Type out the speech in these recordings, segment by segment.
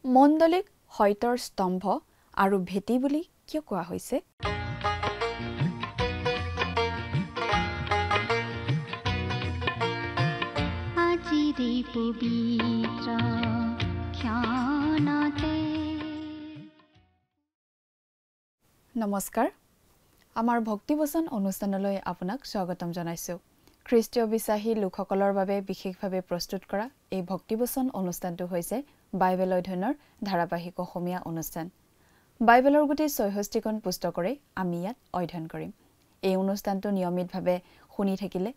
মণ্ডলীক হয়তৰ স্তম্ভ আৰু ভেটি বুলি কিয় কোৱা হৈছে? নমস্কাৰ, আমাৰ ভক্তিবচন অনুষ্ঠানলৈ আপোনাক স্বাগতম জনাইছোঁ। খ্ৰীষ্টীয় বিশ্বাসী লোকসকলৰ বাবে বিশেষভাৱে প্ৰস্তুত কৰা এই ভক্তিবচন অনুষ্ঠানটো হৈছে বাইবেল অধ্যয়নৰ ধাৰাবাহিক অসমীয়া অনুষ্ঠান। বাইবেলৰ গোটেই ৬৬খন পুস্তকৰে আমি ইয়াত অধ্যয়ন কৰিম। এই অনুষ্ঠানটো নিয়মিতভাৱে শুনি থাকিলে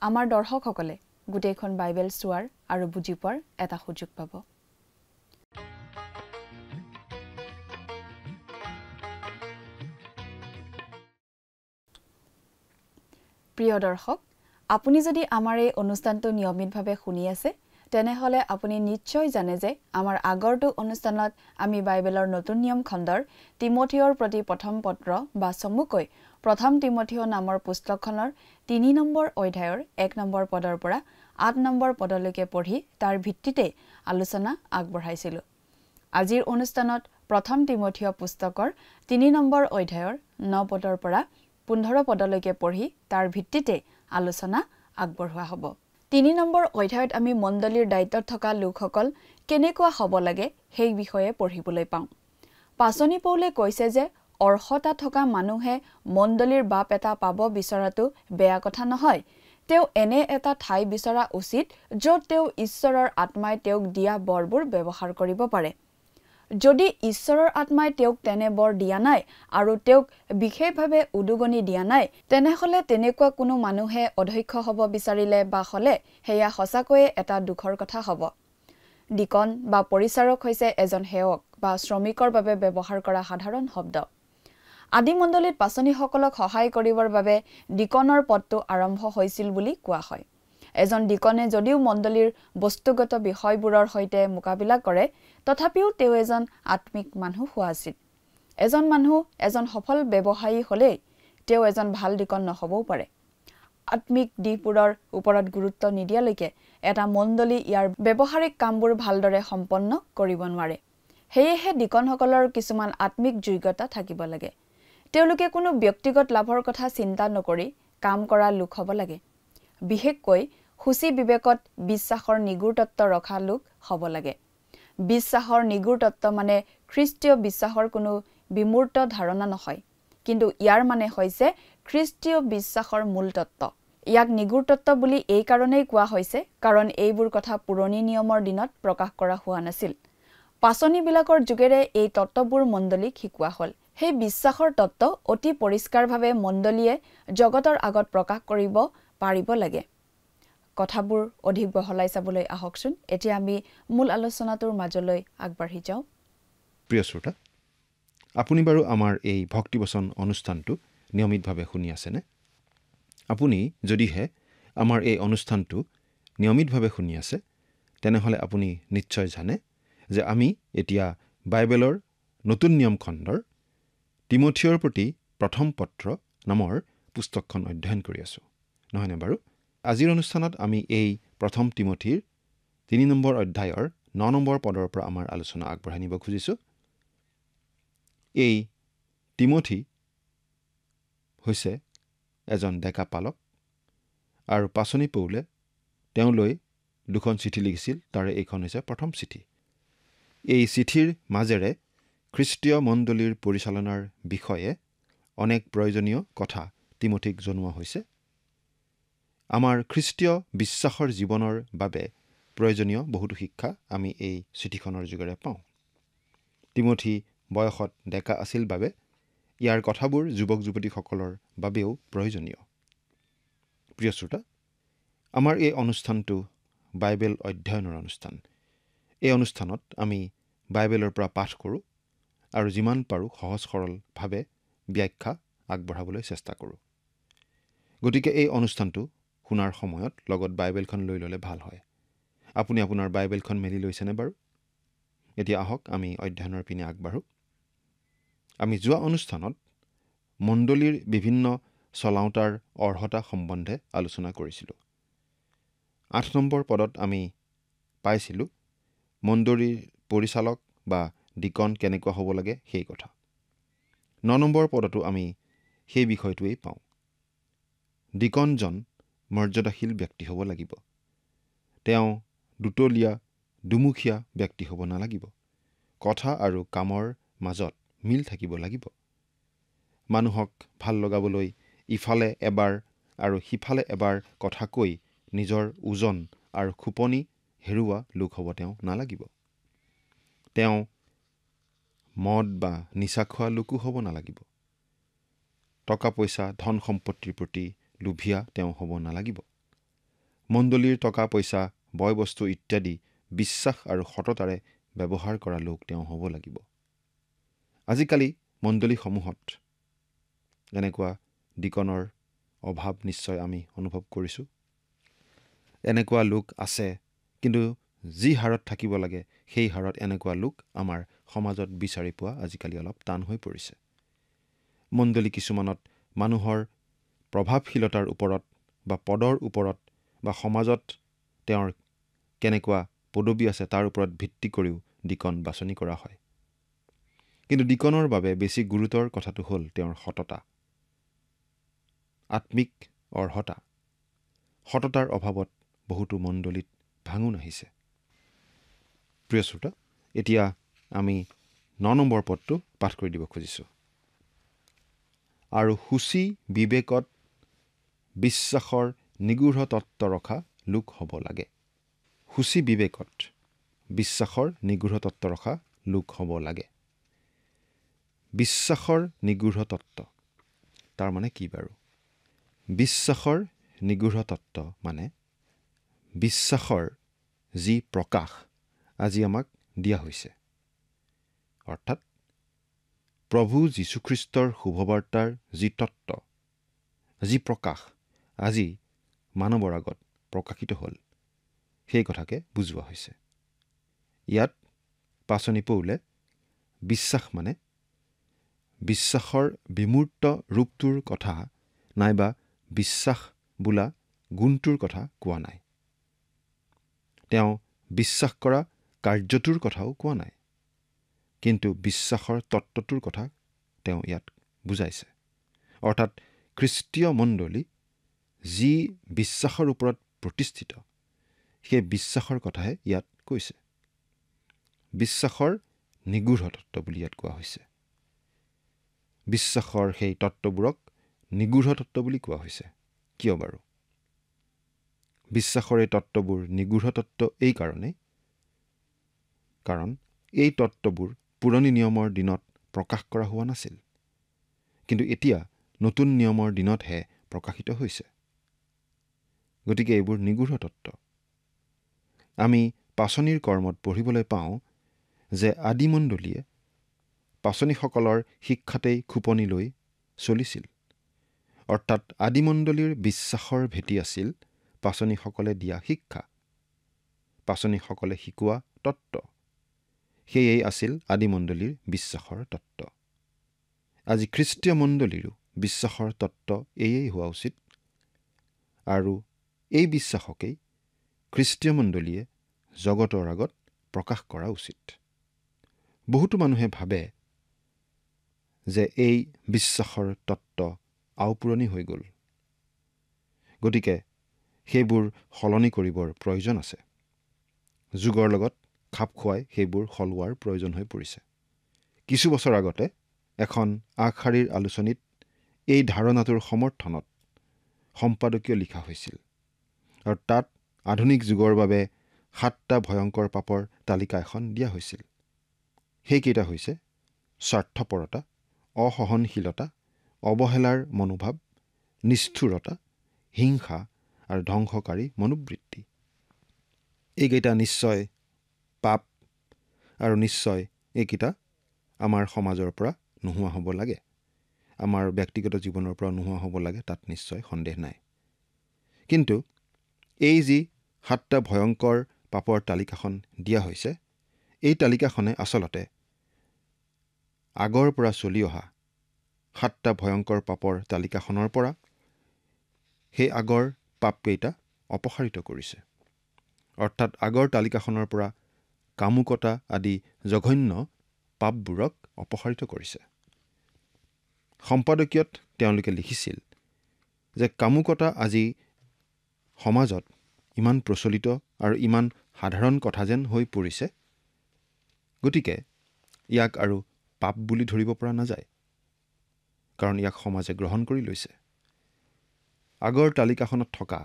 আমাৰ দৰ্শকসকলে গোটেইখন বাইবেল চোৱাৰ আৰু বুজি পোৱাৰ এটা সুযোগ পাব। প্ৰিয় দৰ্শক, আপুনি যদি আমাৰ এই অনুষ্ঠানটো নিয়মিতভাৱে শুনি আছে তেনেহলে আপুনি নিশ্চয় জানে যে আমাৰ আগৰটো অনুষ্ঠানত আমি বাইবেলৰ নতুন নিয়ম খণ্ডৰ তিমথিয়ৰ প্ৰতি প্ৰথম পত্ৰ বা চমুকৈ প্ৰথম তিমথিয় নামৰ পুস্তকখনৰ ৩ নম্বৰ অধ্যায়ৰ ১ নম্বৰ পদৰ পৰা ৮ নম্বৰ পদলৈকে পঢ়ি তাৰ ভিত্তিতে আলোচনা আগবঢ়াইছিলোঁ। আজিৰ অনুষ্ঠানত প্ৰথম তিমথিয় পুস্তকৰ ৩ নম্বৰ অধ্যায়ৰ ৯ পদৰ পৰা ১৫ পদলৈকে পঢ়ি তাৰ ভিত্তিতে আলোচনা আগবঢ়োৱা হ'ব। ৩ নম্বৰ অধ্যায়ত আমি মণ্ডলীৰ দায়িত্বত থকা লোকসকল কেনেকুৱা হ'ব লাগে সেই বিষয়ে পঢ়িবলৈ পাওঁ। পাচনি পৌলে কৈছে যে অৰ্হতা থকা মানুহে মণ্ডলীৰ বাপ এটা পাব বিচৰাটো বেয়া কথা নহয়। তেওঁ এনে এটা ঠাই বিচৰা উচিত য'ত তেওঁ ঈশ্বৰৰ আত্মাই তেওঁক দিয়া বৰবোৰ ব্যৱহাৰ কৰিব পাৰে। যদি ঈশ্বৰৰ আত্মাই তেওঁক তেনে বৰ দিয়া নাই আৰু তেওঁক বিশেষভাৱে উদগনি দিয়া নাই, তেনেহলে তেনেকুৱা কোনো মানুহে অধ্যক্ষ হ'ব বিচাৰিলে বা হলে সেয়া সঁচাকৈয়ে এটা দুখৰ কথা হ'ব। ডিকন বা পৰিচাৰক হৈছে এজন সেৱক বা শ্ৰমিকৰ বাবে ব্যৱহাৰ কৰা সাধাৰণ শব্দ। আদি মণ্ডলীত পাচনীসকলক সহায় কৰিবৰ বাবে ডিকনৰ পদটো আৰম্ভ হৈছিল বুলি কোৱা হয়। এজন ডিকনে যদিও মণ্ডলীৰ বস্তুগত বিষয়বোৰৰ সৈতে মোকাবিলা কৰে, তথাপিও তেওঁ এজন আত্মিক মানুহ হোৱা উচিত। এজন মানুহ এজন সফল ব্যৱসায়ী হলেই তেওঁ এজন ভাল ডিকন নহবও পাৰে। আত্মিক দিশবোৰৰ ওপৰত গুৰুত্ব নিদিয়ালৈকে এটা মণ্ডলী ইয়াৰ ব্যৱহাৰিক কামবোৰ ভালদৰে সম্পন্ন কৰিব নোৱাৰে। সেয়েহে ডিকনসকলৰ কিছুমান আত্মিক যোগ্যতা থাকিব লাগে। তেওঁলোকে কোনো ব্যক্তিগত লাভৰ কথা চিন্তা নকৰি কাম কৰা লোক হ'ব লাগে। বিশেষকৈ সূচী বিবেকত বিশ্বাসৰ নিগুৰ তত্ত্ব ৰখা লোক হ'ব লাগে। বিশ্বাসৰ নিগুৰ তত্ত্ব মানে খ্ৰীষ্টীয় বিশ্বাসৰ কোনো বিমূৰ্ত ধাৰণা নহয়, কিন্তু ইয়াৰ মানে হৈছে খ্ৰীষ্টীয় বিশ্বাসৰ মূল তত্ত্ব। ইয়াক নিগুৰ তত্ত্ব বুলি এই কাৰণেই কোৱা হৈছে কাৰণ এইবোৰ কথা পুৰণি নিয়মৰ দিনত প্ৰকাশ কৰা হোৱা নাছিল। পাচনিবিলাকৰ যোগেৰে এই তত্ত্ববোৰ মণ্ডলীক শিকোৱা হ'ল। সেই বিশ্বাসৰ তত্ত্ব অতি পৰিষ্কাৰভাৱে মণ্ডলীয়ে জগতৰ আগত প্ৰকাশ কৰিব পাৰিব লাগে। কথাবোৰ অধিক বহলাই চাবলৈ আহকচোন। এতিয়া আমি মূল আলোচনাটোৰ মাজলৈ আগবাঢ়ি যাওঁ। প্ৰিয় শ্ৰোতা, আপুনি বাৰু আমাৰ এই ভক্তিবচন অনুষ্ঠানটো নিয়মিতভাৱে শুনি আছেনে? আপুনি যদিহে আমাৰ এই অনুষ্ঠানটো নিয়মিতভাৱে শুনি আছে, তেনেহ'লে আপুনি নিশ্চয় জানে যে আমি এতিয়া বাইবেলৰ নতুন নিয়ম খণ্ডৰ তিমথিয়ৰ প্ৰতি প্ৰথম পত্ৰ নামৰ পুস্তকখন অধ্যয়ন কৰি আছোঁ, নহয়নে বাৰু? আজিৰ অনুষ্ঠানত আমি এই প্ৰথম তিমথিৰ ৩ নম্বৰ অধ্যায়ৰ ৯ নম্বৰ পদৰ পৰা আমাৰ আলোচনা আগবঢ়াই নিব খুজিছোঁ। এই তিমথি হৈছে এজন ডেকা পালক আৰু পাচনি পৌলে তেওঁলৈ 2খন চিঠি লিখিছিল। তাৰে এইখন হৈছে প্ৰথম চিঠি। এই চিঠিৰ মাজেৰে খ্ৰীষ্টীয় মণ্ডলীৰ পৰিচালনাৰ বিষয়ে অনেক প্ৰয়োজনীয় কথা তিমথিক জনোৱা হৈছে। আমাৰ খ্ৰীষ্টীয় বিশ্বাসৰ জীৱনৰ বাবে প্ৰয়োজনীয় বহুতো শিক্ষা আমি এই চিঠিখনৰ যোগেৰে পাওঁ। তিমথি বয়সত ডেকা আছিল বাবে ইয়াৰ কথাবোৰ যুৱক যুৱতীসকলৰ বাবেও প্ৰয়োজনীয়। প্ৰিয় শ্ৰোতা, আমাৰ এই অনুষ্ঠানটো বাইবেল অধ্যয়নৰ অনুষ্ঠান। এই অনুষ্ঠানত আমি বাইবেলৰ পৰা পাঠ কৰোঁ আৰু যিমান পাৰোঁ সহজ সৰলভাৱে ব্যাখ্যা আগবঢ়াবলৈ চেষ্টা কৰোঁ। গতিকে এই অনুষ্ঠানটো শুনাৰ সময়ত লগত বাইবেলখন লৈ ল'লে ভাল হয়। আপুনি আপোনাৰ বাইবেলখন মেলি লৈছেনে বাৰু? এতিয়া আহক আমি অধ্যয়নৰ পিনে আগবাঢ়োঁ। আমি যোৱা অনুষ্ঠানত মণ্ডলীৰ বিভিন্ন চলাওঁতাৰ অৰ্হতা সম্বন্ধে আলোচনা কৰিছিলোঁ। ৮ নম্বৰ পদত আমি পাইছিলোঁ মণ্ডলীৰ পৰিচালক বা ডিকন কেনেকুৱা হ'ব লাগে সেই কথা। 9 নম্বৰ পদতো আমি সেই বিষয়টোৱেই পাওঁ। ডিকনজন মৰ্যাদাশীল ব্যক্তি হ'ব লাগিব। তেওঁ দুতলীয়া দুমুখীয়া ব্যক্তি হ'ব নালাগিব। কথা আৰু কামৰ মাজত মিল থাকিব লাগিব। মানুহক ভাল লগাবলৈ ইফালে এবাৰ আৰু সিফালে এবাৰ কথা কৈ নিজৰ ওজন আৰু খোপনি হেৰুওৱা লোক হ'ব তেওঁ নালাগিব। তেওঁ মদ বা নিচা খোৱা লোকো হ'ব নালাগিব। টকা পইচা ধন সম্পত্তিৰ প্ৰতি লোভীয়া তেওঁ হ'ব নালাগিব। মণ্ডলীৰ টকা পইচা বয় বস্তু ইত্যাদি বিশ্বাস আৰু সততাৰে ব্যৱহাৰ কৰা লোক তেওঁ হ'ব লাগিব। আজিকালি মণ্ডলীসমূহত এনেকুৱা ডিকনৰ অভাৱ নিশ্চয় আমি অনুভৱ কৰিছোঁ। এনেকুৱা লোক আছে, কিন্তু যি হাৰত থাকিব লাগে সেই হাৰত এনেকুৱা লোক আমাৰ সমাজত বিচাৰি পোৱা আজিকালি অলপ টান হৈ পৰিছে। মণ্ডলী কিছুমানত মানুহৰ প্ৰভাৱশীলতাৰ ওপৰত বা পদৰ ওপৰত বা সমাজত তেওঁৰ কেনেকুৱা পদবী আছে তাৰ ওপৰত ভিত্তি কৰিও ডিকন বাছনি কৰা হয়। কিন্তু ডিকনৰ বাবে বেছি গুৰুতৰ কথাটো হ'ল তেওঁৰ সততা, আত্মিক অৰ্হতা। সততাৰ অভাৱত বহুতো মণ্ডলীত ভাঙোন আহিছে। প্ৰিয় শ্ৰোতা, এতিয়া আমি 9 নম্বৰ পদটো পাঠ কৰি দিব খুজিছোঁ। আৰু সূচী বিবেকত বিশ্বাসৰ নিগূঢ় তত্ত্ব ৰখা লোক হ'ব লাগে। সূচী বিবেকত বিশ্বাসৰ নিগূঢ় তত্ত্ব ৰখা লোক হ'ব লাগে। বিশ্বাসৰ নিগূঢ় তত্ত্ব তাৰমানে কি বাৰু? বিশ্বাসৰ নিগূঢ় তত্ত্ব মানে বিশ্বাসৰ যি প্ৰকাশ আজি আমাক দিয়া হৈছে, অৰ্থাৎ প্ৰভু যীশুখ্ৰীষ্টৰ শুভবাৰ্তাৰ যি তত্ত্ব, যি প্ৰকাশ আজি মানৱৰ আগত প্ৰকাশিত হ'ল, সেই কথাকে বুজোৱা হৈছে। ইয়াত পাচনি পৌলে বিশ্বাস মানে বিশ্বাসৰ বিমূৰ্ত ৰূপটোৰ কথা নাইবা বিশ্বাস বোলা গুণটোৰ কথা কোৱা নাই। তেওঁ বিশ্বাস কৰা কাৰ্যটোৰ কথাও কোৱা নাই, কিন্তু বিশ্বাসৰ তত্ত্বটোৰ কথা তেওঁ ইয়াত বুজাইছে। অৰ্থাৎ খ্ৰীষ্টীয় মণ্ডলী যি বিশ্বাসৰ ওপৰত প্ৰতিষ্ঠিত, সেই বিশ্বাসৰ কথাহে ইয়াত কৈছে। বিশ্বাসৰ নিগূঢ় তত্ত্ব বুলি ইয়াত কোৱা হৈছে। বিশ্বাসৰ সেই তত্ত্ববোৰক নিগূঢ় তত্ত্ব বুলি কোৱা হৈছে। কিয় বাৰু? বিশ্বাসৰ এই তত্ত্ববোৰ নিগূঢ় তত্ত্ব এই কাৰণেই, কাৰণ এই তত্ত্ববোৰ পুৰণি নিয়মৰ দিনত প্ৰকাশ কৰা হোৱা নাছিল, কিন্তু এতিয়া নতুন নিয়মৰ দিনতহে প্ৰকাশিত হৈছে। গতিকে এইবোৰ নিগূঢ় তত্ত্ব। আমি পাচনিৰ কৰ্মত পঢ়িবলৈ পাওঁ যে আদিমণ্ডলীয়ে পাচনিসকলৰ শিক্ষাতেই খোপনি লৈ চলিছিল। অৰ্থাৎ আদিমণ্ডলীৰ বিশ্বাসৰ ভেটি আছিল পাচনিসকলে দিয়া শিক্ষা, পাচনিসকলে শিকোৱা তত্ত্ব। সেয়েই আছিল আদিমণ্ডলীৰ বিশ্বাসৰ তত্ত্ব। আজি খ্ৰীষ্টীয় মণ্ডলীৰো বিশ্বাসৰ তত্ত্ব এয়েই হোৱা উচিত, আৰু এই বিশ্বাসকেই খ্ৰীষ্টীয় মণ্ডলীয়ে জগতৰ আগত প্ৰকাশ কৰা উচিত। বহুতো মানুহে ভাবে যে এই বিশ্বাসৰ তত্ত্ব আওপুৰণি হৈ গ'ল, গতিকে সেইবোৰ সলনি কৰিবৰ প্ৰয়োজন আছে। যুগৰ লগত খাপ খুৱাই সেইবোৰ সলোৱাৰ প্ৰয়োজন হৈ পৰিছে। কিছু বছৰ আগতে এখন আগশাৰীৰ আলোচনীত এই ধাৰণাটোৰ সমৰ্থনত সম্পাদকীয় লিখা হৈছিল, আৰু তাত আধুনিক যুগৰ বাবে 7টা ভয়ংকৰ পাপৰ তালিকা এখন দিয়া হৈছিল। সেইকেইটা হৈছে স্বাৰ্থপৰতা, অসহনশীলতা, অৱহেলাৰ মনোভাৱ, নিষ্ঠুৰতা, হিংসা আৰু ধ্বংসকাৰী মনোবৃত্তি। এইকেইটা নিশ্চয় পাপ, আৰু নিশ্চয় এইকেইটা আমাৰ সমাজৰ পৰা নোহোৱা হ'ব লাগে, আমাৰ ব্যক্তিগত জীৱনৰ পৰা নোহোৱা হ'ব লাগে, তাত নিশ্চয় সন্দেহ নাই। কিন্তু এই যি 7টা ভয়ংকৰ পাপৰ তালিকাখন দিয়া হৈছে, এই তালিকাখনে আচলতে আগৰ পৰা চলি অহা 7টা ভয়ংকৰ পাপৰ তালিকাখনৰ পৰা সেই আগৰ পাপকেইটা অপসাৰিত কৰিছে। অৰ্থাৎ আগৰ তালিকাখনৰ পৰা কামুকতা আদি জঘন্য পাপবোৰক অপসাৰিত কৰিছে। সম্পাদকীয়ত তেওঁলোকে লিখিছিল যে কামুকতা আজি সমাজত ইমান প্ৰচলিত আৰু ইমান সাধাৰণ কথা যেন হৈ পৰিছে, গতিকে ইয়াক আৰু পাপ বুলি ধৰিব পৰা নাযায়, কাৰণ ইয়াক সমাজে গ্ৰহণ কৰি লৈছে। আগৰ তালিকাখনত থকা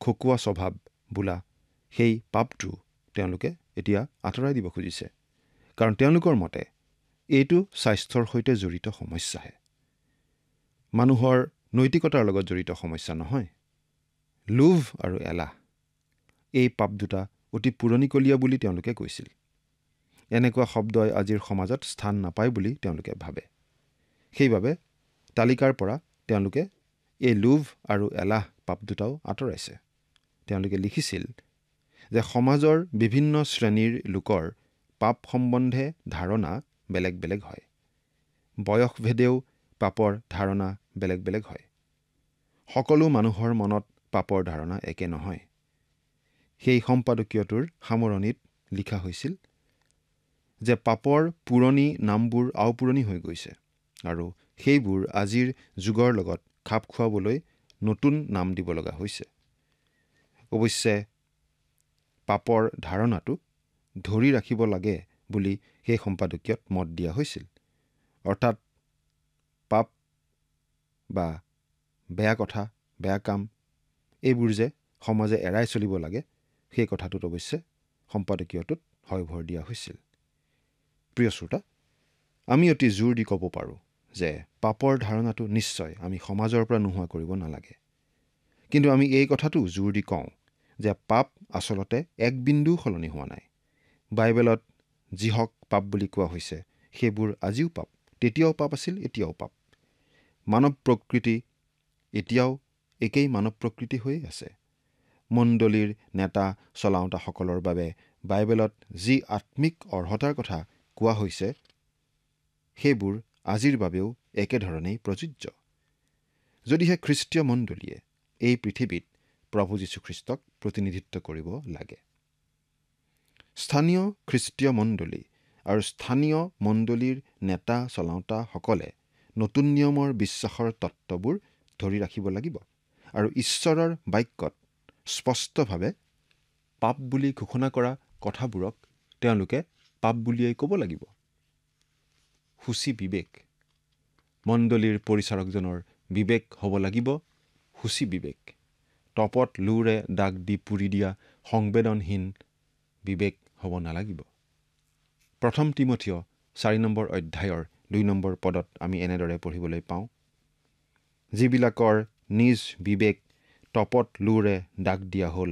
খকুৱা স্বভাৱ বোলা সেই পাপটো তেওঁলোকে এতিয়া আঁতৰাই দিব খুজিছে, কাৰণ তেওঁলোকৰ মতে এইটো স্বাস্থ্যৰ সৈতে জড়িত সমস্যাহে, মানুহৰ নৈতিকতাৰ লগত জড়িত সমস্যা নহয়। লোভ আৰু এলাহ এই পাপ দুটা অতি পুৰণিকলীয়া বুলি তেওঁলোকে কৈছিল। এনেকুৱা শব্দই আজিৰ সমাজত স্থান নাপায় বুলি তেওঁলোকে ভাবে। সেইবাবে তালিকাৰ পৰা তেওঁলোকে এই লোভ আৰু এলাহ পাপ দুটাও আঁতৰাইছে। তেওঁলোকে লিখিছিল যে সমাজৰ বিভিন্ন শ্ৰেণীৰ লোকৰ পাপ সম্বন্ধে ধাৰণা বেলেগ বেলেগ হয়। বয়সভেদেও পাপৰ ধাৰণা বেলেগ বেলেগ হয়। সকলো মানুহৰ মনত পাপৰ ধাৰণা একে নহয়। সেই সম্পাদকীয়টোৰ সামৰণিত লিখা হৈছিল যে পাপৰ পুৰণি নামবোৰ আওপুৰণি হৈ গৈছে আৰু সেইবোৰ আজিৰ যুগৰ লগত খাপ খুৱাবলৈ নতুন নাম দিব লগা হৈছে। অৱশ্যে পাপৰ ধাৰণাটো ধৰি ৰাখিব লাগে বুলি সেই সম্পাদকীয়ত মত দিয়া হৈছিল। অৰ্থাৎ পাপ বা বেয়া কথা, বেয়া কাম এইবোৰ যে সমাজে এৰাই চলিব লাগে, সেই কথাটোত অৱশ্যে সম্পাদকীয়টোত হয়ভৰ দিয়া হৈছিল। প্ৰিয় শ্ৰোতা, আমি অতি জোৰ দি ক'ব পাৰোঁ যে পাপৰ ধাৰণাটো নিশ্চয় আমি সমাজৰ পৰা নোহোৱা কৰিব নালাগে। কিন্তু আমি এই কথাটো জোৰ দি কওঁ যে পাপ আচলতে এক বিন্দুও সলনি হোৱা নাই। বাইবেলত যিহক পাপ বুলি কোৱা হৈছে সেইবোৰ আজিও পাপ, তেতিয়াও পাপ আছিল, এতিয়াও পাপ। মানৱ প্ৰকৃতি এতিয়াও একেই মানৱ প্ৰকৃতি হৈ আছে। মণ্ডলীৰ নেতা চলাওঁতাসকলৰ বাবে বাইবেলত যি আত্মিক অৰ্হতাৰ কথা কোৱা হৈছে সেইবোৰ আজিৰ বাবেও একেধৰণেই প্ৰযোজ্য। যদিহে খ্ৰীষ্টীয় মণ্ডলীয়ে এই পৃথিৱীত প্ৰভু যীশুখ্ৰীষ্টক প্ৰতিনিধিত্ব কৰিব লাগে। স্থানীয় খ্ৰীষ্টীয় মণ্ডলী আৰু স্থানীয় মণ্ডলীৰ নেতা চলাওঁতাসকলে নতুন নিয়মৰ বিশ্বাসৰ তত্ত্ববোৰ ধৰি ৰাখিব লাগিব আৰু ঈশ্বৰৰ বাক্যত স্পষ্টভাৱে পাপ বুলি ঘোষণা কৰা কথাবোৰক তেওঁলোকে পাপ বুলিয়েই ক'ব লাগিব। সূচী বিবেক, মণ্ডলীৰ পৰিচাৰকজনৰ বিবেক হ'ব লাগিব সূচী বিবেক। টপত লোৰে দাগ দি পুৰি দিয়া সংবেদনহীন বিবেক হ'ব নালাগিব। 1 তিমথিয় 4 নম্বৰ অধ্যায়ৰ 2 নম্বৰ পদত আমি এনেদৰে পঢ়িবলৈ পাওঁ, যিবিলাকৰ নিজ বিবেক টপত লোৰে দাগ দিয়া হ'ল,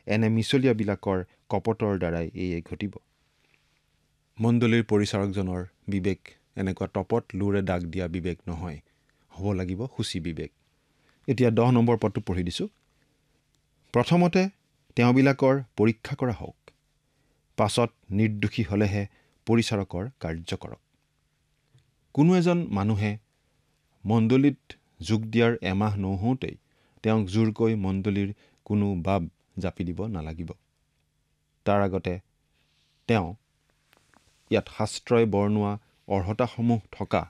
এনে মিছলীয়াবিলাকৰ কপটৰ দ্বাৰাই এয়ে ঘটিব। মণ্ডলীৰ পৰিচাৰকজনৰ বিবেক এনেকুৱা টপত লোৰে দাগ দিয়া বিবেক নহয়, হ'ব লাগিব সূচী বিবেক। এতিয়া 10 নম্বৰ পদটো পঢ়ি দিছোঁ। প্ৰথমতে তেওঁবিলাকৰ পৰীক্ষা কৰা হওক, পাছত নিৰ্দোষী হ'লেহে পৰিচাৰকৰ কাৰ্য কৰক। কোনো এজন মানুহে মণ্ডলীত যোগ দিয়াৰ এমাহ নহওঁতেই তেওঁক জোৰকৈ মণ্ডলীৰ কোনো বাব জাপি দিব নালাগিব। তাৰ আগতে তেওঁ ইয়াত শাস্ত্ৰই বৰ্ণোৱা অৰ্হতাসমূহ থকা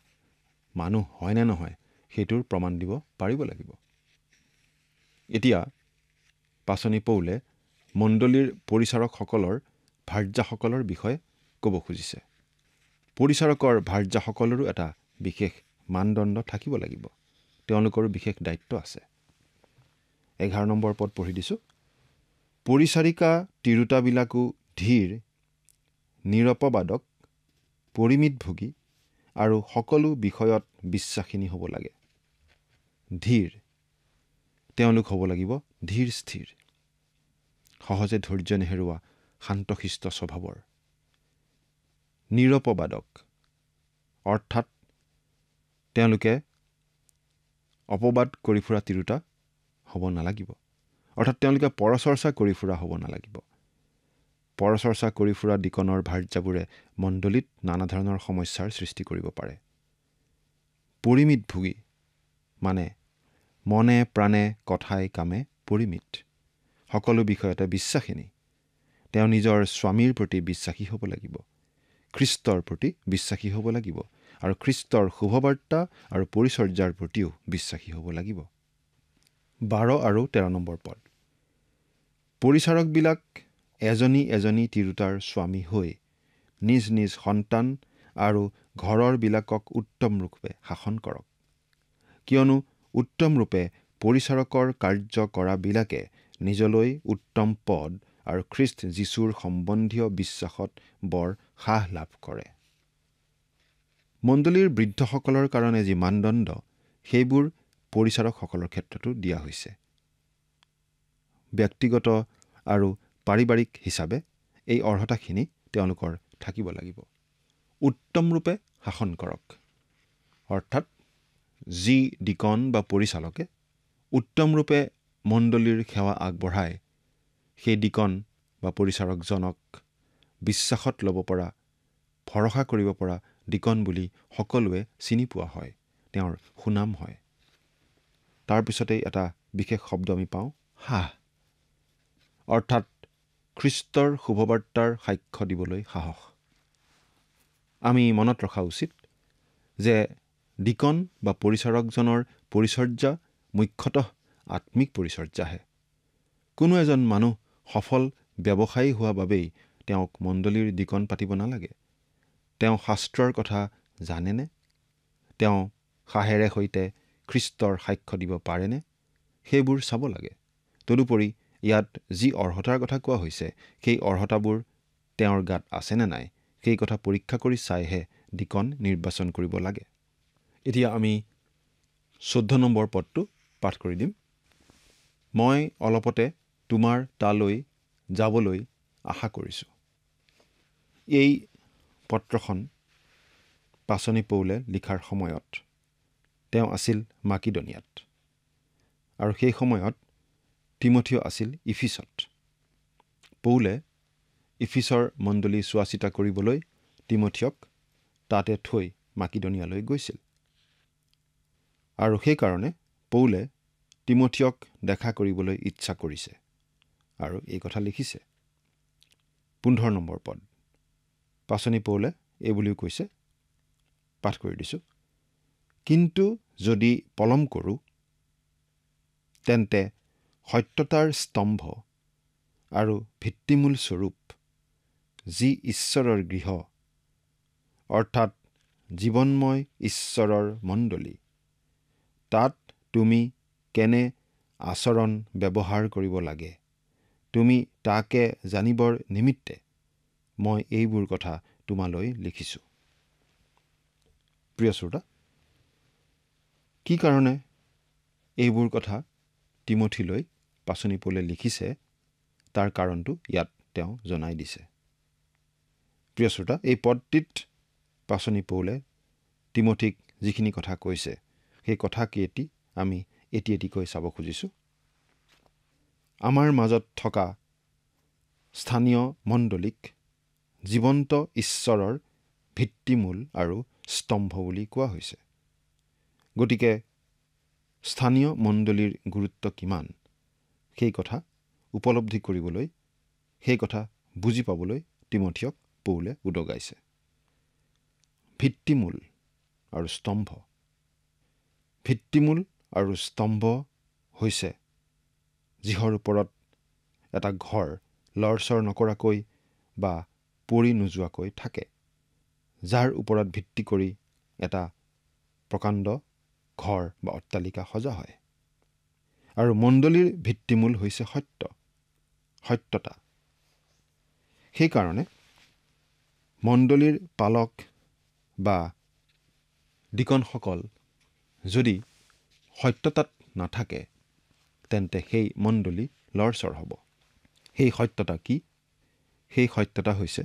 মানুহ হয় নে নহয় সেইটোৰ প্ৰমাণ দিব পাৰিব লাগিব। এতিয়া পাচনি পৌলে মণ্ডলীৰ পৰিচাৰকসকলৰ ভাৰ্যাসকলৰ বিষয়ে ক'ব খুজিছে। পৰিচাৰকৰ ভাৰ্যাসকলৰো এটা বিশেষ মানদণ্ড থাকিব লাগিব, তেওঁলোকৰো বিশেষ দায়িত্ব আছে। 11 নম্বৰ পদ পঢ়ি দিছোঁ। পৰিচাৰিকা তিৰোতাবিলাকো ধীৰ, নিৰপবাদক, পৰিমিতভোগী আৰু সকলো বিষয়ত বিশ্বাসিনী হ'ব লাগে। ধীৰ, তেওঁলোক হ'ব লাগিব ধীৰ স্থিৰ, সহজে ধৈৰ্য নেহেৰুৱা, শান্তশিষ্ট স্বভাৱৰ। নিৰপবাদক অৰ্থাৎ তেওঁলোকে অপবাদ কৰি ফুৰা তিৰোতা হ'ব নালাগিব। অৰ্থাৎ তেওঁলোকে পৰচৰ্চা কৰি ফুৰা হ'ব নালাগিব। পৰচৰ্চা কৰি ফুৰা ডিকনৰ ভাৰ্যাবোৰে মণ্ডলীত নানা ধৰণৰ সমস্যাৰ সৃষ্টি কৰিব পাৰে। পৰিমিতভোগী মানে মনে প্ৰাণে কথাই কামে পৰিমিত, সকলো বিষয়তে বিশ্বাসিনী, তেওঁ নিজৰ স্বামীৰ প্ৰতি বিশ্বাসী হ'ব লাগিব, খ্ৰীষ্টৰ প্ৰতি বিশ্বাসী হ'ব লাগিব আৰু খ্ৰীষ্টৰ শুভবাৰ্তা আৰু পৰিচৰ্যাৰ প্ৰতিও বিশ্বাসী হ'ব লাগিব। 12 আৰু 13 নম্বৰ পদ। পৰিচাৰকবিলাক এজনী এজনী তিৰোতাৰ স্বামী হৈ নিজ নিজ সন্তান আৰু ঘৰৰবিলাকক উত্তম ৰূপে শাসন কৰক, কিয়নো উত্তম ৰূপে পৰিচাৰকৰ কাৰ্য কৰাবিলাকে নিজলৈ উত্তম পদ আৰু খ্ৰীষ্ট যীশুৰ সম্বন্ধীয় বিশ্বাসত বৰ সাহ লাভ কৰে। মণ্ডলীৰ বৃদ্ধসকলৰ কাৰণে যি মানদণ্ড, সেইবোৰ পৰিচাৰকসকলৰ ক্ষেত্ৰতো দিয়া হৈছে। ব্যক্তিগত আৰু পাৰিবাৰিক হিচাপে এই অৰ্হতাখিনি তেওঁলোকৰ থাকিব লাগিব। উত্তম ৰূপে শাসন কৰক, অৰ্থাৎ যি ডিকন বা পৰিচালকে উত্তম ৰূপে মণ্ডলীৰ সেৱা আগবঢ়ায়, সেই ডিকন বা পৰিচাৰকজনক বিশ্বাসত ল'ব পৰা, ভৰসা কৰিব পৰা ডিকন বুলি সকলোৱে চিনি পোৱা হয়, তেওঁৰ সুনাম হয়। তাৰপিছতেই এটা বিশেষ শব্দ আমি পাওঁ, সাহ, অৰ্থাৎ খ্ৰীষ্টৰ শুভবাৰ্তাৰ সাক্ষ্য দিবলৈ সাহস। আমি মনত ৰখা উচিত যে ডিকন বা পৰিচাৰকজনৰ পৰিচৰ্যা মুখ্যতঃ আত্মিক পৰিচৰ্যাহে। কোনো এজন মানুহ সফল ব্যৱসায়ী হোৱা বাবেই তেওঁক মণ্ডলীৰ ডিকন পাতিব নালাগে। তেওঁ শাস্ত্ৰৰ কথা জানেনে? তেওঁ সাহেৰে সৈতে খ্ৰীষ্টৰ সাক্ষ্য দিব পাৰেনে? সেইবোৰ চাব লাগে। তদুপৰি ইয়াত যি অৰ্হতাৰ কথা কোৱা হৈছে, সেই অৰ্হতাবোৰ তেওঁৰ গাত আছেনে নাই, সেই কথা পৰীক্ষা কৰি চাইহে ডিকন নিৰ্বাচন কৰিব লাগে। এতিয়া আমি 14 নম্বৰ পদটো পাঠ কৰি দিম। মই অলপতে তোমাৰ তালৈ যাবলৈ আশা কৰিছোঁ। এই পত্ৰখন পাচনি পৌলে লিখাৰ সময়ত তেওঁ আছিল মাকিদনিয়াত আৰু সেই সময়ত তিমথিয় আছিল ইফিছত। পৌলে ইফিছৰ মণ্ডলী চোৱা চিতা কৰিবলৈ তিমথিয়ক তাতে থৈ মাকিদনিয়ালৈ গৈছিল আৰু সেইকাৰণে পৌলে তিমথিয়ক দেখা কৰিবলৈ ইচ্ছা কৰিছে আৰু এই কথা লিখিছে। 15 নম্বৰ পদ। পাচনি পৌলে এই বুলিও কৈছে, পাঠ কৰি দিছোঁ। কিন্তু যদি পলম কৰোঁ, তেন্তে সত্যতাৰ স্তম্ভ আৰু ভিত্তিমূল স্বৰূপ, যি ঈশ্বৰৰ গৃহ, অৰ্থাৎ জীৱনময় ঈশ্বৰৰ মণ্ডলী, তাত তুমি কেনে আচৰণ ব্যৱহাৰ কৰিব লাগে, তুমি তাকে জানিবৰ নিমিত্তে মই এইবোৰ কথা তোমালৈ লিখিছোঁ। প্ৰিয় শ্ৰোতা, কি কাৰণে এইবোৰ কথা তিমথিলৈ পাচনি পৌলে লিখিছে, তাৰ কাৰণটো ইয়াত তেওঁ জনাই দিছে। প্ৰিয় শ্ৰোতা, এই পদটিত পাচনি পৌলে তিমথিক যিখিনি কথা কৈছে, সেই কথাকেইটি আমি এটি এটিকৈ চাব খুজিছোঁ। আমাৰ মাজত থকা স্থানীয় মণ্ডলীক জীৱন্ত ঈশ্বৰৰ ভিত্তিমূল আৰু স্তম্ভ বুলি কোৱা হৈছে। গতিকে স্থানীয় মণ্ডলীৰ গুৰুত্ব কিমান, সেই কথা উপলব্ধি কৰিবলৈ, সেই কথা বুজি পাবলৈ তিমথিয়ক পৌলে উদগাইছে। ভিত্তিমূল আৰু স্তম্ভ। ভিত্তিমূল আৰু স্তম্ভ হৈছে যিহৰ ওপৰত এটা ঘৰ লৰচৰ নকৰাকৈ বা পৰি নোযোৱাকৈ থাকে, যাৰ ওপৰত ভিত্তি কৰি এটা প্ৰকাণ্ড ঘৰ বা অট্টালিকা সজা হয়। আৰু মণ্ডলীৰ ভিত্তিমূল হৈছে সত্যতা। সেইকাৰণে মণ্ডলীৰ পালক বা ডিকনসকল যদি সত্যতাত নাথাকে, তেন্তে সেই মণ্ডলী লৰচৰ হ'ব। সেই সত্যতা কি? সেই সত্যতা হৈছে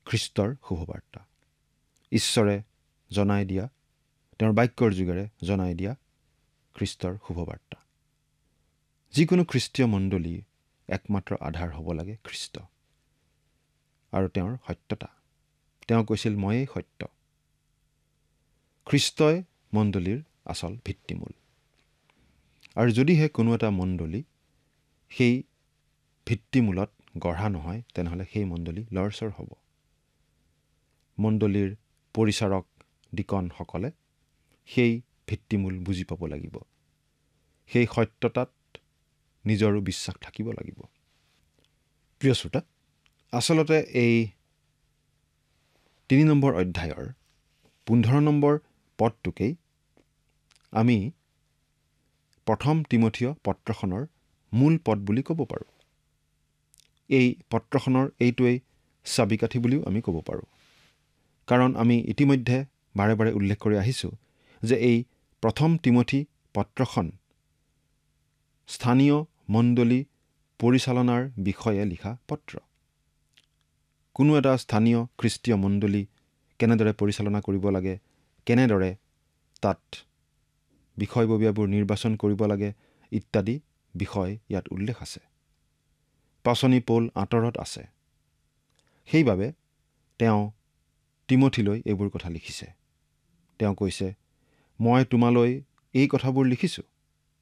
খ্ৰীষ্টৰ শুভবাৰ্তা, ঈশ্বৰে জনাই দিয়া, তেওঁৰ বাক্যৰ যোগেৰে জনাই দিয়া খ্ৰীষ্টৰ শুভবাৰ্তা। যিকোনো খ্ৰীষ্টীয় মণ্ডলীৰ একমাত্ৰ আধাৰ হ'ব লাগে খ্ৰীষ্ট আৰু তেওঁৰ সত্যতা। তেওঁ কৈছিল, ময়েই সত্য। খ্ৰীষ্টই মণ্ডলীৰ আচল ভিত্তিমূল। আৰু যদিহে কোনো এটা মণ্ডলী সেই ভিত্তিমূলত গঢ়া নহয় তেনেহ'লে সেই মণ্ডলী লৰচৰ হ'ব। মণ্ডলীৰ পৰিচাৰক ডিকনসকলে সেই ভিত্তিমূল বুজি পাব লাগিব। সেই সত্যতাত নিজৰো বিশ্বাস থাকিব লাগিব। প্ৰিয় শ্ৰোতা, আচলতে এই 3 নম্বৰ অধ্যায়ৰ 15 নম্বৰ পদটোকেই আমি 1 তিমথিয় পত্ৰখনৰ মূল পদ বুলি ক'ব পাৰোঁ। এই পত্ৰখনৰ এইটোৱেই চাবিকাঠি বুলিও আমি ক'ব পাৰোঁ। কাৰণ আমি ইতিমধ্যে বাৰে বাৰে উল্লেখ কৰি আহিছোঁ যে এই 1 তিমথি পত্ৰখন স্থানীয় মণ্ডলী পৰিচালনাৰ বিষয়ে লিখা পত্ৰ। কোনো এটা স্থানীয় খ্ৰীষ্টীয় মণ্ডলী কেনেদৰে পৰিচালনা কৰিব লাগে, কেনেদৰে তাত বিষয়ববীয়াবোৰ নিৰ্বাচন কৰিব লাগে ইত্যাদি বিষয় ইয়াত উল্লেখ আছে। পাচনি পৌল আঁতৰত আছে। সেইবাবে তেওঁ তিমথিলৈ এইবোৰ কথা লিখিছে। তেওঁ কৈছে, মই তোমালৈ এই কথাবোৰ লিখিছোঁ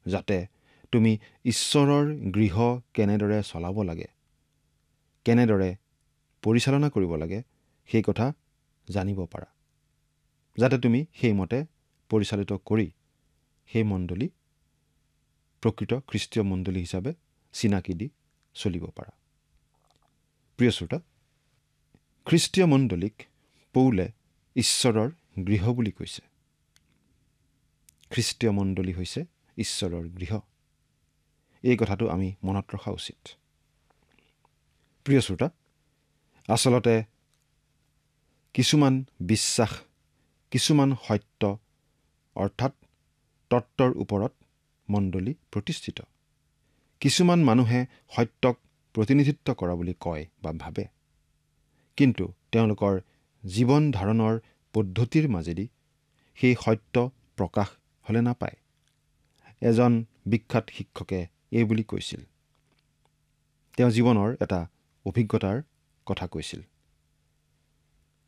যাতে তুমি ঈশ্বৰৰ গৃহ কেনেদৰে চলাব লাগে, কেনেদৰে পৰিচালনা কৰিব লাগে সেই কথা জানিব পাৰা, যাতে তুমি সেইমতে পৰিচালিত কৰি সেই মণ্ডলী প্ৰকৃত খ্ৰীষ্টীয় মণ্ডলী হিচাপে চিনাকি দি চলিব পাৰা। প্ৰিয় শ্ৰোতা, খ্ৰীষ্টীয় মণ্ডলীক পৌলে ঈশ্বৰৰ গৃহ বুলি কৈছে। খ্ৰীষ্টীয় মণ্ডলী হৈছে ঈশ্বৰৰ গৃহ। এই কথাটো আমি মনত ৰখা উচিত। প্ৰিয় শ্ৰোতা, আচলতে কিছুমান বিশ্বাস, কিছুমান সত্য অৰ্থাৎ তত্ত্বৰ ওপৰত মণ্ডলী প্ৰতিষ্ঠিত। কিছুমান মানুহে সত্যক প্ৰতিনিধিত্ব কৰা বুলি কয় বা ভাবে, কিন্তু তেওঁলোকৰ জীৱন ধাৰণৰ পদ্ধতিৰ মাজেদি সেই সত্য প্ৰকাশ হ'লে নাপায়। এজন বিখ্যাত শিক্ষকে এই বুলি কৈছিল, তেওঁ জীৱনৰ এটা অভিজ্ঞতাৰ কথা কৈছিল।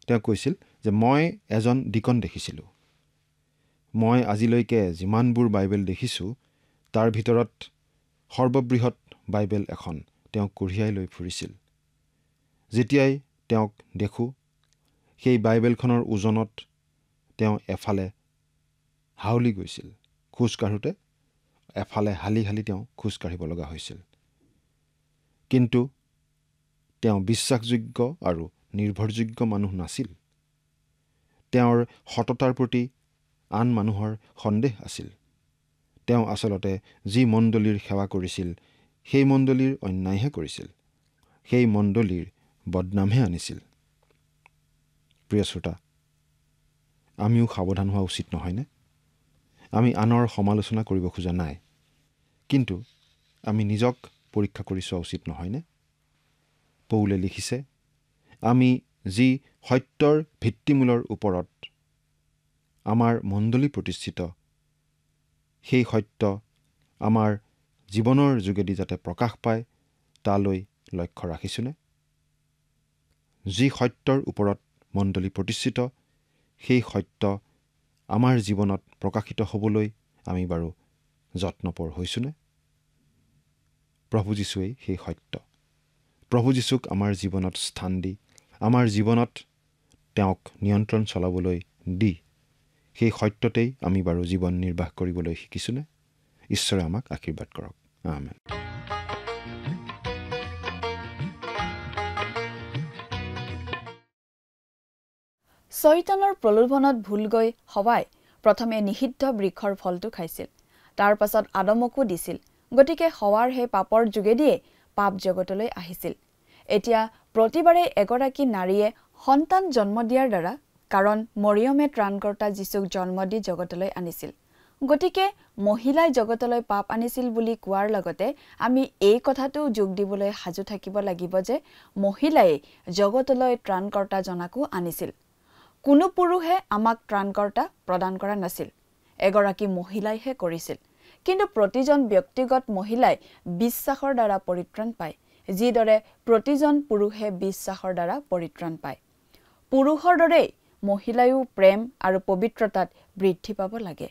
তেওঁ কৈছিল যে মই এজন ডিকন দেখিছিলোঁ। মই আজিলৈকে যিমানবোৰ বাইবেল দেখিছোঁ তাৰ ভিতৰত সৰ্ববৃহৎ বাইবেল এখন তেওঁ কঢ়িয়াই লৈ ফুৰিছিল। যেতিয়াই তেওঁক দেখোঁ, সেই বাইবেলখনৰ ওজনত তেওঁ এফালে হাউলি গৈছিল। খোজ কাঢ়োঁতে এফালে হালি হালি তেওঁ খোজ কাঢ়িব লগা হৈছিল। কিন্তু তেওঁ বিশ্বাসযোগ্য আৰু নিৰ্ভৰযোগ্য মানুহ নাছিল। তেওঁৰ সততাৰ প্ৰতি আন মানুহৰ সন্দেহ আছিল। তেওঁ আচলতে যি মণ্ডলীৰ সেৱা কৰিছিল সেই মণ্ডলীৰ অন্যায়হে কৰিছিল, সেই মণ্ডলীৰ বদনামহে আনিছিল। প্ৰিয় শ্ৰোতা, আমিও সাৱধান হোৱা উচিত নহয়নে? আমি আনৰ সমালোচনা কৰিব খোজা নাই, কিন্তু আমি নিজক পৰীক্ষা কৰি চোৱা উচিত নহয়নে? পৌলে লিখিছে, আমি যি সত্যৰ ভিত্তিমূলৰ ওপৰত আমাৰ মণ্ডলী প্ৰতিষ্ঠিত, সেই সত্য আমাৰ জীৱনৰ যোগেদি যাতে প্ৰকাশ পায় তালৈ লক্ষ্য ৰাখিছোঁনে? যি সত্যৰ ওপৰত মণ্ডলী প্ৰতিষ্ঠিত, সেই সত্য আমাৰ জীৱনত প্ৰকাশিত হ'বলৈ আমি বাৰু যত্নপৰ হৈছোঁনে? প্ৰভু যীশুৱেই সেই সত্য। প্ৰভু যীশুক আমাৰ জীৱনত স্থান দি, আমাৰ জীৱনত তেওঁক নিয়ন্ত্ৰণ চলাবলৈ দি, সেই সত্যতেই আমি বাৰু জীৱন নিৰ্বাহ কৰিবলৈ শিকিছোঁনে? ঈশ্বৰে আমাক আশীৰ্বাদ কৰক। আমেন। শয়তানৰ প্ৰলোভনত ভুল গৈ হৱাই প্ৰথমে নিষিদ্ধ বৃক্ষৰ ফলটো খাইছিল, তাৰ পাছত আদমকো দিছিল। গতিকে হৱাৰ সেই পাপৰ যোগেদিয়ে পাপ জগতলৈ আহিছিল। এতিয়া প্ৰতিবাৰে এগৰাকী নাৰীয়ে সন্তান জন্ম দিয়াৰ দ্বাৰা, কাৰণ মৰিয়মে ত্ৰাণকৰ্তা যীশুক জন্ম দি জগতলৈ আনিছিল, গতিকে মহিলাই জগতলৈ পাপ আনিছিল বুলি কোৱাৰ লগতে আমি এই কথাটো যোগ দিবলৈ সাজু থাকিব লাগিব যে মহিলাই জগতলৈ ত্ৰাণকৰ্তা জনাকো আনিছিল। কোনো পুৰুষে আমাক ত্ৰাণকৰ্তা প্ৰদান কৰা নাছিল, এগৰাকী মহিলাইহে কৰিছিল। কিন্তু প্ৰতিজন ব্যক্তিগত মহিলাই বিশ্বাসৰ দ্বাৰা পৰিত্ৰাণ পায়, যিদৰে প্ৰতিজন পুৰুষে বিশ্বাসৰ দ্বাৰা পৰিত্ৰাণ পায়। পুৰুষৰ দৰেই মহিলায়ো প্ৰেম আৰু পবিত্ৰতাত বৃদ্ধি পাব লাগে।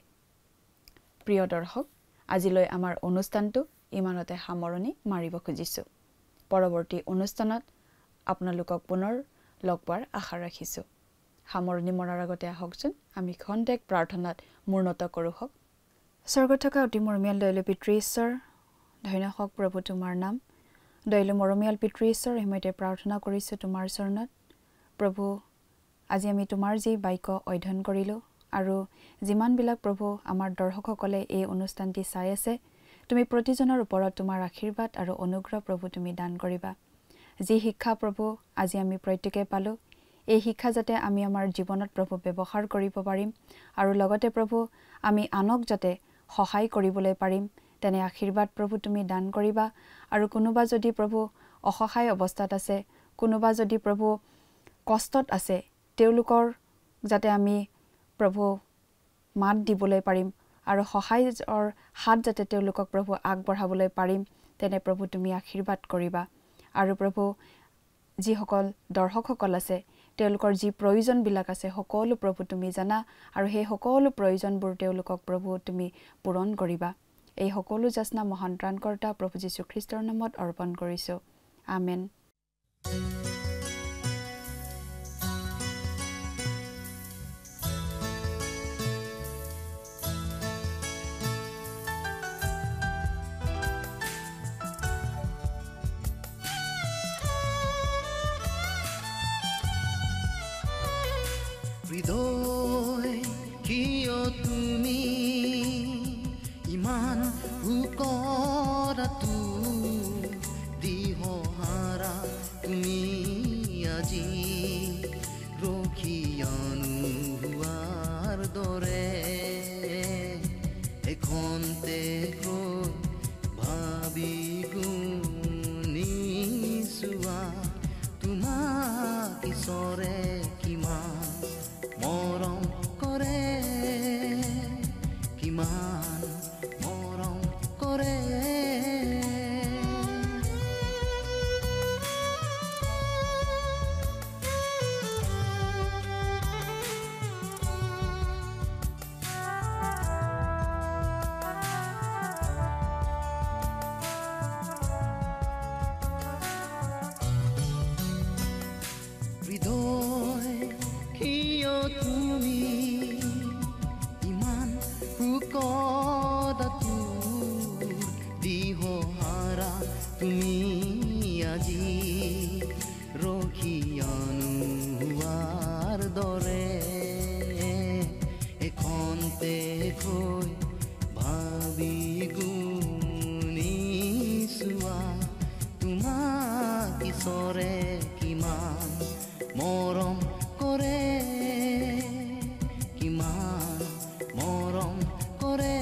প্ৰিয় দৰ্শক, আজিলৈ আমাৰ অনুষ্ঠানটো ইমানতে সামৰণি মাৰিব খুজিছোঁ। পৰৱৰ্তী অনুষ্ঠানত আপোনালোকক পুনৰ লগ পোৱাৰ আশা ৰাখিছোঁ। সামৰণি মৰাৰ আগতে আহকচোন আমি খন্তেক প্ৰাৰ্থনাত মূৰ্ণত কৰোঁ হওক। স্বৰ্গত থকা অতি মৰমীয়াল দয়ালু পিতৃ ঈশ্বৰ, ধন্য হওক প্ৰভু তোমাৰ নাম। দয়ালু মৰমীয়াল পিতৃ ঈশ্বৰ, সময়তে প্ৰাৰ্থনা কৰিছোঁ তোমাৰ চৰণত। প্ৰভু, আজি আমি তোমাৰ যি বাক্য অধ্যয়ন কৰিলোঁ আৰু যিমানবিলাক প্ৰভু আমাৰ দৰ্শকসকলে এই অনুষ্ঠানটি চাই আছে, তুমি প্ৰতিজনৰ ওপৰত তোমাৰ আশীৰ্বাদ আৰু অনুগ্ৰহ প্ৰভু তুমি দান কৰিবা। যি শিক্ষা প্ৰভু আজি আমি প্ৰত্যেকে পালোঁ, এই শিক্ষা যাতে আমি আমাৰ জীৱনত প্ৰভু ব্যৱহাৰ কৰিব পাৰিম আৰু লগতে প্ৰভু আমি আনক যাতে সহায় কৰিবলৈ পাৰিম, তেনে আশীৰ্বাদ প্ৰভু তুমি দান কৰিবা। আৰু কোনোবা যদি প্ৰভু অসহায় অৱস্থাত আছে, কোনোবা যদি প্ৰভু কষ্টত আছে, তেওঁলোকৰ যাতে আমি প্ৰভু মাত দিবলৈ পাৰিম আৰু সহায়ৰ হাত যাতে তেওঁলোকক প্ৰভু আগবঢ়াবলৈ পাৰিম, তেনে প্ৰভু তুমি আশীৰ্বাদ কৰিবা। আৰু প্ৰভু যিসকল দৰ্শকসকল আছে, তেওঁলোকৰ যি প্ৰয়োজনবিলাক আছে সকলো প্ৰভু তুমি জানা আৰু সেই সকলো প্ৰয়োজনবোৰ তেওঁলোকক প্ৰভু তুমি পূৰণ কৰিবা। এই সকলো যাচনা মহান ত্ৰাণকৰ্তা প্ৰভু যীশুখ্ৰীষ্টৰ নামত অৰ্পণ কৰিছোঁ। আমেন। হৃদয় কিয় তুমি ইমান উকৰাটো দিহহাৰা, তুমি আজি ৰখিয়ানো হোৱাৰ দৰে এখনতে ভাবি গুণি চোৱা তোমাক ঈশ্বৰে কিমান মৰম কৰে, কিমান মৰম কৰে। হৃদয় কিয় তুমি ইমান উকৰাটো দিহহাৰা, তুমি আজি ৰখিয়ানো হোৱাৰ দৰে এখনতে ভাবি গুণি চোৱা তোমাক ঈশ্বৰে কিমান মৰম কৰে, কিমান মৰম কৰে।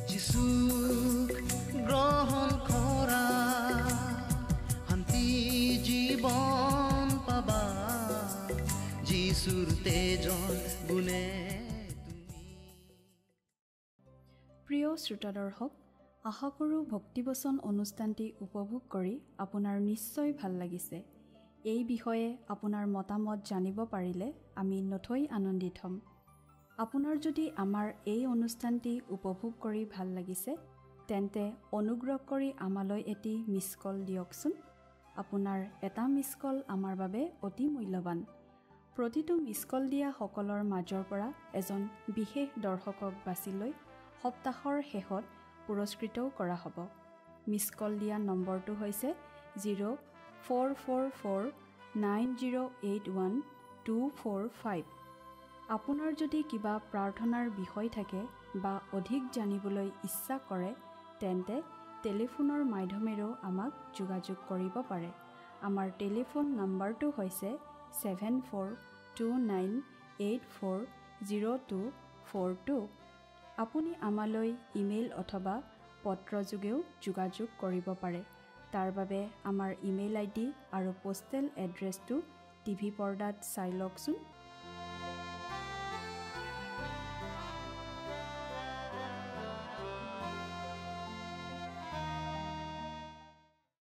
যিচুক গ্ৰহণ কৰা, শান্তি জীৱন পাবা, যিচুৰ তেজৰ গুণে তুমি। প্ৰিয় শ্ৰোতা দৰ্শক, আশা কৰোঁ ভক্তিবচন অনুষ্ঠানটি উপভোগ কৰি আপোনাৰ নিশ্চয় ভাল লাগিছে। এই বিষয়ে আপোনাৰ মতামত জানিব পাৰিলে আমি নথৈ আনন্দিত হ'ম। আপোনাৰ যদি আমাৰ এই অনুষ্ঠানটি উপভোগ কৰি ভাল লাগিছে, তেন্তে অনুগ্ৰহ কৰি আমালৈ এটি মিছ কল দিয়কচোন। আপোনাৰ এটা মিছ কল আমাৰ বাবে অতি মূল্যৱান। প্ৰতিটো মিছ কল দিয়া সকলৰ মাজৰ পৰা এজন বিশেষ দৰ্শকক বাছি লৈ সপ্তাহৰ শেষত পুৰস্কৃতও কৰা হ'ব। মিছ কল দিয়া নম্বৰটো হৈছে 04449081 আপোনাৰ যদি কিবা প্ৰাৰ্থনাৰ বিষয় থাকে বা অধিক জানিবলৈ ইচ্ছা কৰে, তেন্তে টেলিফোনৰ মাধ্যমেৰেও আমাক যোগাযোগ কৰিব পাৰে। আমাৰ টেলিফোন নম্বৰটো হৈছে 7429840242। আপুনি আমালৈ ইমেইল অথবা পত্ৰযোগেও যোগাযোগ কৰিব পাৰে। তাৰ বাবে আমাৰ ইমেইল ID আৰু পোষ্টেল এড্ৰেছটো টিভি পৰ্দাত চাই লওকচোন।